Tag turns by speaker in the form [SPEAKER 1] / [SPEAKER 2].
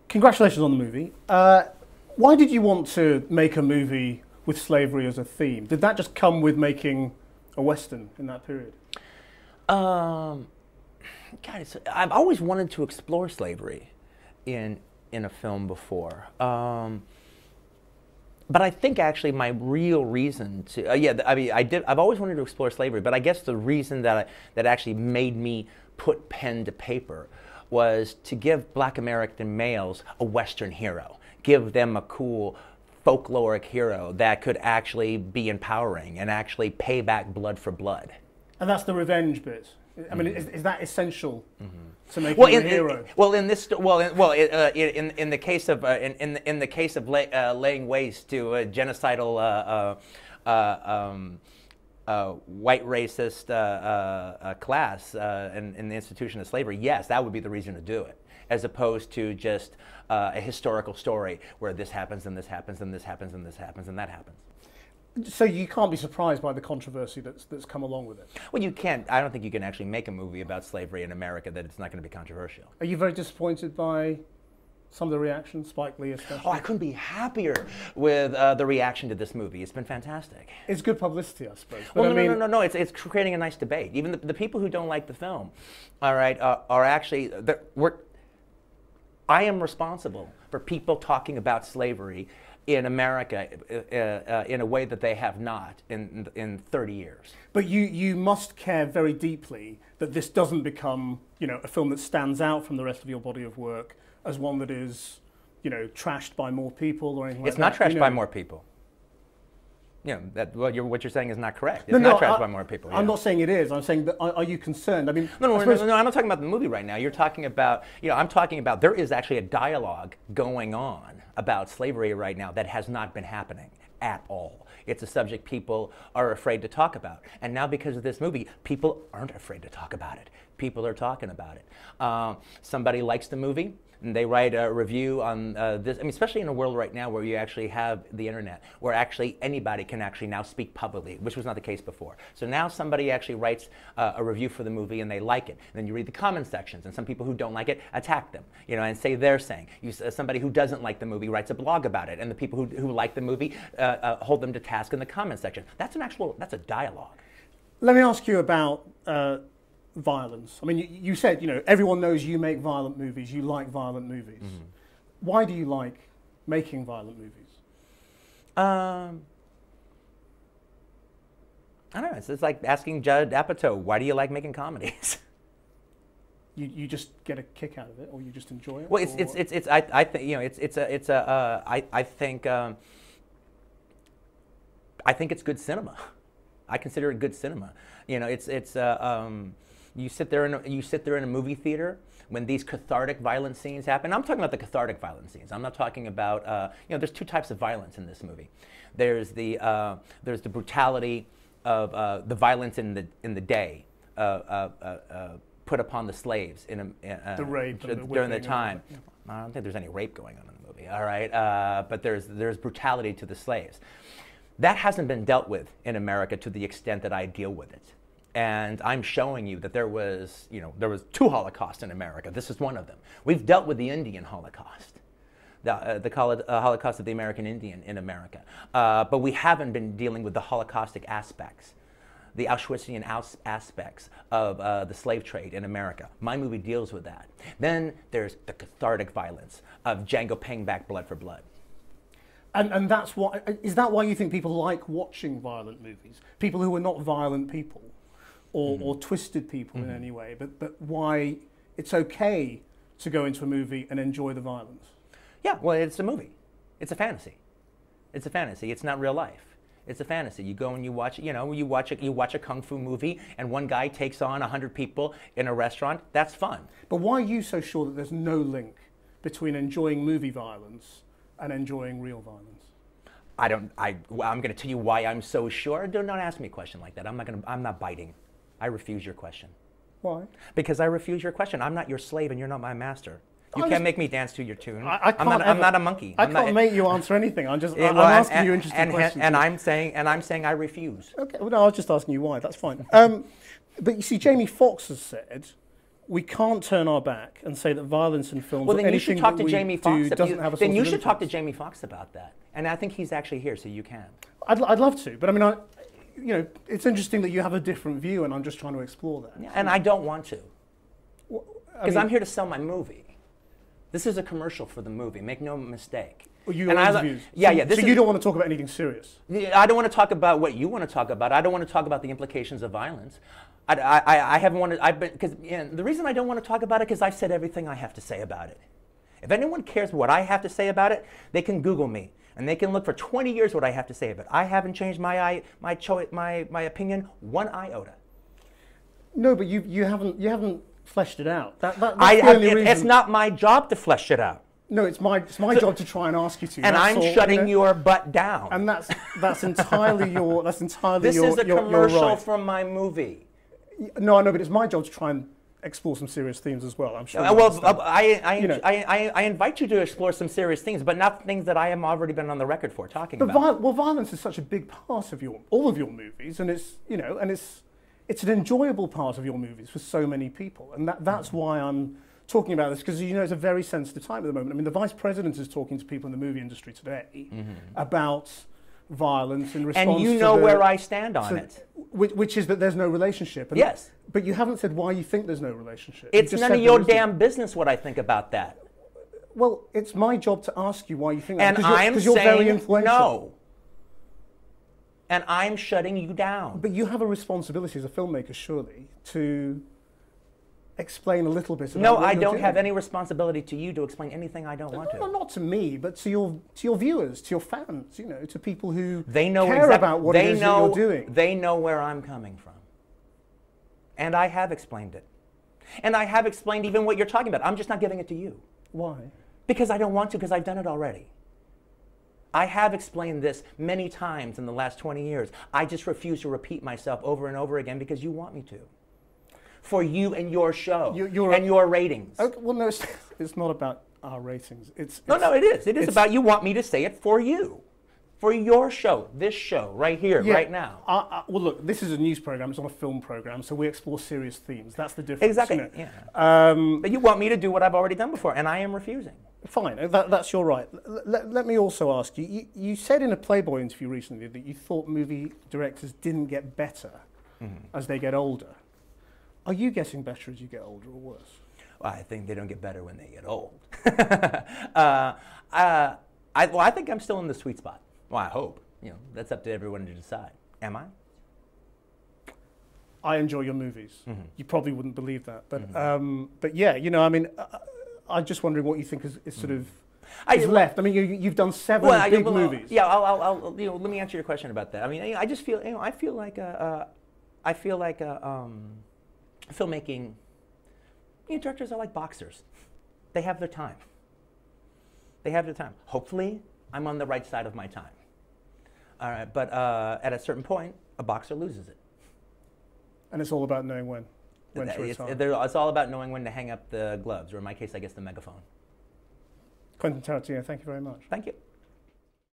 [SPEAKER 1] Congratulations on the movie. Why did you want to make a movie with slavery as a theme? Did that just come with making a Western in that period?
[SPEAKER 2] God, I've always wanted to explore slavery in a film before. But I think actually my real reason to, I've always wanted to explore slavery, but I guess the reason that actually made me put pen to paper was to give Black American males a Western hero, give them a cool folkloric hero that could actually be empowering and actually pay back blood for blood.
[SPEAKER 1] And that's the revenge bit. I mean, is that essential to make him a hero?
[SPEAKER 2] In the case of laying waste to a genocidal white racist class in the institution of slavery, yes, that would be the reason to do it, as opposed to just a historical story where this happens and this happens and this happens and this happens and that happens.
[SPEAKER 1] So you can't be surprised by the controversy that's come along with it?
[SPEAKER 2] Well, you can't. I don't think you can actually make a movie about slavery in America that it's not going to be controversial.
[SPEAKER 1] Are you very disappointed by some of the reactions, Spike Lee especially?
[SPEAKER 2] Oh, I couldn't be happier with the reaction to this movie. It's been fantastic.
[SPEAKER 1] It's good publicity, I suppose.
[SPEAKER 2] Well, no. It's creating a nice debate. Even the people who don't like the film, all right, are actually I am responsible for people talking about slavery in America in a way that they have not in 30 years.
[SPEAKER 1] But you must care very deeply that this doesn't become, a film that stands out from the rest of your body of work as one that is, trashed by more people or anything like that.
[SPEAKER 2] It's not trashed by more people. What you're saying is not correct. It's not trashed by more people.
[SPEAKER 1] I'm not saying it is. I'm saying that are you concerned? I mean,
[SPEAKER 2] no, I'm not talking about the movie right now. You're talking about, I'm talking about there is actually a dialogue going on about slavery right now that has not been happening at all. It's a subject people are afraid to talk about. And now because of this movie, people aren't afraid to talk about it. People are talking about it. Somebody likes the movie, and they write a review on this. I mean, especially in a world right now where you actually have the internet, where actually anybody can actually now speak publicly, which was not the case before. So now somebody actually writes a review for the movie and they like it. And then you read the comment sections, and some people who don't like it attack them, and say they're saying. Somebody who doesn't like the movie writes a blog about it, and the people who like the movie hold them to task in the comment section. That's a dialogue.
[SPEAKER 1] Let me ask you about violence. I mean, you said, everyone knows you make violent movies, you like violent movies. Mm-hmm. Why do you like making violent movies?
[SPEAKER 2] I don't know. It's like asking Judd Apatow, why do you like making comedies?
[SPEAKER 1] You just get a kick out of it, or you just enjoy it?
[SPEAKER 2] Well, I think it's good cinema. I consider it good cinema. You sit there in a movie theater when these cathartic violent scenes happen. I'm talking about the cathartic violent scenes. I'm not talking about there's two types of violence in this movie. There's the brutality of the violence in the day put upon the slaves
[SPEAKER 1] the rape
[SPEAKER 2] during the time. I don't think there's any rape going on in the movie. All right, but there's brutality to the slaves. That hasn't been dealt with in America to the extent that I deal with it. And I'm showing you that there was two Holocausts in America. This is one of them. We've dealt with the Indian Holocaust, the Holocaust of the American Indian in America. But we haven't been dealing with the Holocaustic aspects, the Auschwitzian aspects of the slave trade in America. My movie deals with that. Then there's the cathartic violence of Django paying back blood for blood.
[SPEAKER 1] And that's why, is that why you think people like watching violent movies? People who are not violent people? Or twisted people in any way, but why it's okay to go into a movie and enjoy the violence?
[SPEAKER 2] Yeah, well, it's a movie. It's a fantasy. It's a fantasy. It's not real life. It's a fantasy. You go and you watch a kung fu movie, and one guy takes on 100 people in a restaurant. That's fun.
[SPEAKER 1] But why are you so sure that there's no link between enjoying movie violence and enjoying real violence?
[SPEAKER 2] I'm going to tell you why I'm so sure. Don't ask me a question like that. I'm not biting. I refuse your question.
[SPEAKER 1] Why?
[SPEAKER 2] Because I refuse your question. I'm not your slave and you're not my master. You can't make me dance to your tune. I'm not a monkey.
[SPEAKER 1] I can't make you answer anything. I'm asking you interesting questions.
[SPEAKER 2] And I'm saying I refuse.
[SPEAKER 1] Okay. Well, no, I was just asking you why. That's fine. But you see, Jamie Foxx has said we can't turn our back and say that violence in films
[SPEAKER 2] Well,
[SPEAKER 1] or
[SPEAKER 2] then you should
[SPEAKER 1] anything
[SPEAKER 2] talk
[SPEAKER 1] that
[SPEAKER 2] to
[SPEAKER 1] we
[SPEAKER 2] Jamie
[SPEAKER 1] do
[SPEAKER 2] Foxx.
[SPEAKER 1] doesn't have a
[SPEAKER 2] Then
[SPEAKER 1] sort
[SPEAKER 2] you
[SPEAKER 1] of
[SPEAKER 2] should talk to
[SPEAKER 1] influence.
[SPEAKER 2] Jamie Foxx about that. And I think he's actually here, so you can.
[SPEAKER 1] I'd love to, but I mean, you know, it's interesting that you have a different view, and I'm just trying to explore that.
[SPEAKER 2] Yeah, and I don't want to.
[SPEAKER 1] Well,
[SPEAKER 2] Because I'm here to sell my movie. This is a commercial for the movie. Make no mistake.
[SPEAKER 1] Well, you
[SPEAKER 2] And
[SPEAKER 1] interviews.
[SPEAKER 2] Yeah,
[SPEAKER 1] so,
[SPEAKER 2] yeah.
[SPEAKER 1] So you don't want to talk about anything serious.
[SPEAKER 2] I don't want to talk about what you want to talk about. I don't want to talk about the implications of violence. I haven't wanted. I've been because the reason I don't want to talk about it because I've said everything I have to say about it. If anyone cares what I have to say about it, they can Google me and they can look for 20 years what I have to say about it. I haven't changed my opinion one iota.
[SPEAKER 1] No, but you haven't fleshed it out. That's the only reason.
[SPEAKER 2] It's not my job to flesh it out.
[SPEAKER 1] No, it's my job to try and ask you to.
[SPEAKER 2] And I'm shutting your butt down.
[SPEAKER 1] And that's entirely your
[SPEAKER 2] This
[SPEAKER 1] your,
[SPEAKER 2] is a
[SPEAKER 1] your
[SPEAKER 2] commercial
[SPEAKER 1] right.
[SPEAKER 2] from my movie.
[SPEAKER 1] No, I know, but it's my job to try and explore some serious themes as well. I'm sure.
[SPEAKER 2] Well, I invite you to explore some serious things, but not things that I have already been on the record for talking about.
[SPEAKER 1] Well, violence is such a big part of all of your movies, and it's an enjoyable part of your movies for so many people, and that's why I'm talking about this, because it's a very sensitive time at the moment. I mean, the Vice President is talking to people in the movie industry today about violence in response to
[SPEAKER 2] and you know where I stand on it.
[SPEAKER 1] Which is that there's no relationship. And
[SPEAKER 2] yes.
[SPEAKER 1] But you haven't said why you think there's no relationship.
[SPEAKER 2] It's none of your damn business what I think about that.
[SPEAKER 1] Well, it's my job to ask you why you think
[SPEAKER 2] that.
[SPEAKER 1] And
[SPEAKER 2] I'm
[SPEAKER 1] you're
[SPEAKER 2] saying
[SPEAKER 1] very influential.
[SPEAKER 2] No. And I'm shutting you down.
[SPEAKER 1] But you have a responsibility as a filmmaker, surely, to explain a little bit about
[SPEAKER 2] No,
[SPEAKER 1] what
[SPEAKER 2] I
[SPEAKER 1] you're
[SPEAKER 2] don't
[SPEAKER 1] doing.
[SPEAKER 2] have any responsibility to you to explain anything I don't want to.
[SPEAKER 1] No, not to me, but to your viewers, to your fans, to people who
[SPEAKER 2] they
[SPEAKER 1] care about what it is that you're doing.
[SPEAKER 2] They know where I'm coming from. And I have explained it. And I have explained even what you're talking about. I'm just not giving it to you.
[SPEAKER 1] Why?
[SPEAKER 2] Because I don't want to, because I've done it already. I have explained this many times in the last 20 years. I just refuse to repeat myself over and over again because you want me to. For you and your show and your ratings.
[SPEAKER 1] Okay, well, no, it's not about our ratings.
[SPEAKER 2] No, it is. It is about you want me to say it for you. For your show, this show, right here, right now.
[SPEAKER 1] Well, look, this is a news program. It's not a film program, so we explore serious themes. That's the difference.
[SPEAKER 2] Exactly.
[SPEAKER 1] Isn't it?
[SPEAKER 2] Yeah. But you want me to do what I've already done before, and I am refusing.
[SPEAKER 1] Fine, that's your right. Let me also ask you, you said in a Playboy interview recently that you thought movie directors didn't get better as they get older. Are you getting better as you get older or worse?
[SPEAKER 2] Well, I think they don't get better when they get old. I think I'm still in the sweet spot. Well, I hope. That's up to everyone to decide. Am I?
[SPEAKER 1] I enjoy your movies. You probably wouldn't believe that, but yeah, I mean, I'm just wondering what you think is sort of left. I mean, you've done seven big movies.
[SPEAKER 2] Yeah, I'll let me answer your question about that. I mean, I just feel, I feel like filmmaking. Directors are like boxers. They have their time. They have their time. Hopefully, I'm on the right side of my time. All right, but at a certain point, a boxer loses it.
[SPEAKER 1] And it's all about knowing when to retire.
[SPEAKER 2] It's all about knowing when to hang up the gloves, or in my case, I guess the megaphone.
[SPEAKER 1] Quentin Tarantino, thank you very much.
[SPEAKER 2] Thank you.